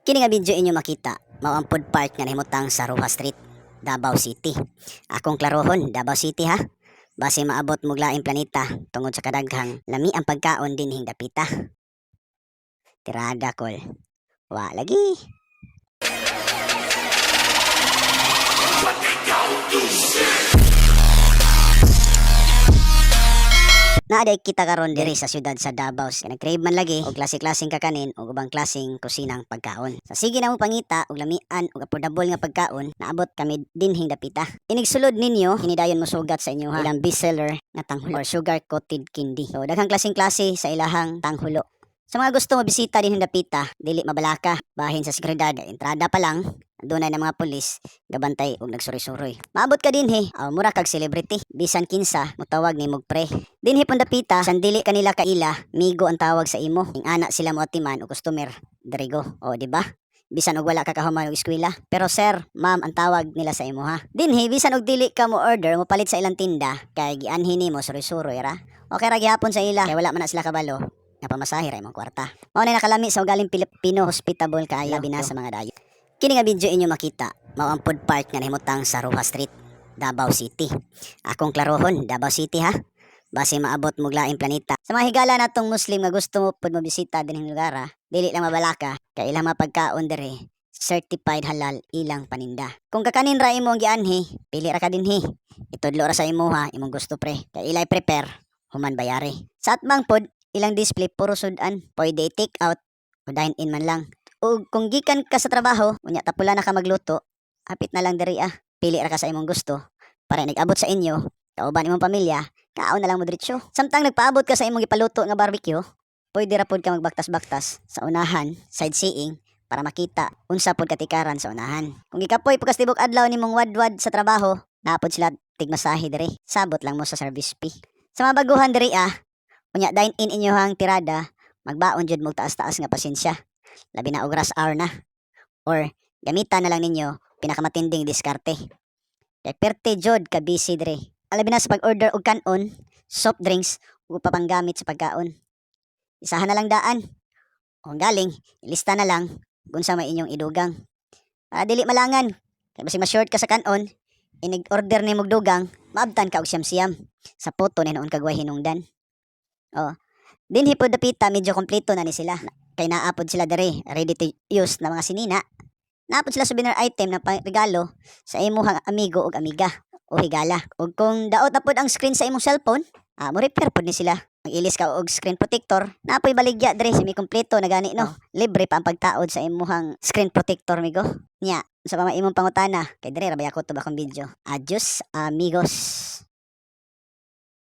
Kini nga video inyo makita, mao ang food park nga nahimutang sa Roja Street, Davao City. Akong klarohon, Davao City ha. Base maabot mo laing planeta tungod sa kadaghang lami ang pagkaon dinhing dapita. Tirada kol. Wa lagi. Naaday kita karon diri sa syudad sa Davao. Nag-crave man lagi og klase-klaseng kakanin ug ubang klaseng kusinang pagkaon. Sa sige na mo pangita og lamian ug affordable nga pagkaon, naabot kami dinhing dapita. Inig sulod ninyo, hinidayon mo sugat sa inyo ha. Ilang bestseller nga tanghulo or sugar coated candy. So daghang klaseng klase sa ilahang tanghulo. Sa mga gusto mabisita dinhing dapita, dili mabalaka, bahin sa seguridad, entrada pa lang. Dunay na mga pulis, gabantay ug nagsuri-suroy. Maabot ka dinhi, mura kag celebrity. Bisan kinsa, mutawag ni mog pre. Dinhi pun dapita, sandili kanila kaila, migo ang tawag sa imo. Ing ana sila mo atiman o customer, dirigo. O di ba? Bisan og wala ka kahuman og eskwela. Pero sir, ma'am ang tawag nila sa imo ha. Dinhi bisan og dili ka mo order, mo palit sa ilang tinda, kay gianhi nimo suroy-suroy ra. Okay ra gihapon sa ila, kay wala man na sila kabalo. Nga pamasahe ra imong kwarta. Mao na nakalami sa ugaling Pilipino, hospitable kaayo labi na sa mga dayo. Kini nga video inyo makita, mao ang food park nga nahimutang sa Roja Street, Davao City. Akong klarohon, Davao City ha. Base maabot mo laing planeta. Sa mga higala natong Muslim nga gusto mo pud mabisita dinhing lugar ha, dili lang mabalaka kay ilang mga pagkaon diri certified halal ilang paninda. Kung kakanin ra imo ang gianhi, pili ra ka dinhi. Itudlo ra sa imo ha, imong gusto pre. Kay ilay prepare, human bayari. Sa atbang pod ilang display puro sudan, pwede take out o dine in man lang. O kung gikan ka sa trabaho, unya tapula na ka magluto, hapit na lang diri pili ra ka sa imong gusto para nag-abot sa inyo, kauban imong pamilya, kaon na lang mo diretso. Samtang nagpaabot ka sa imong gipaluto nga barbecue, pwede ra pod ka magbaktas-baktas sa unahan, sightseeing para makita unsa pod katikaran sa unahan. Kung gikapoy pagkas tibok adlaw nimong wadwad sa trabaho, naapod sila tigmasahe diri. Sabot lang mo sa service fee. Sa mga baguhan diri unya dine in inyohang tirada, magbaon jud mo taas-taas nga pasensya. Labi na og rush hour na. Or gamitan na lang ninyo pinakamatinding diskarte. Kay perte jud ka busy dire. Alabi na sa pag-order og kanon, soft drinks ug papanggamit sa pagkaon. Isahan na lang daan. O galing, ilista na lang kung sa may inyong idugang. Para dili malangan. Kay basig ma-short ka sa kanon, inig-order ni mog dugang, maabtan ka og siyam-siyam. Sa photo ni noon kagway hinungdan. Dinhi pod dapita medyo kompleto na ni sila. Kay naapod sila dere, ready to use na mga sinina. Naapod sila souvenir item na regalo sa imong amigo o amiga o higala. O kung daot na pod ang screen sa imong cellphone, mo repair pod ni sila. Mag-ilis ka og screen protector, napoy baligya dere semi kompleto na gani no. Libre pa ang pagtaod sa imong screen protector migo. Nya, sa imong pangutana, kay dere ra ba ako tubakong video. Adios amigos.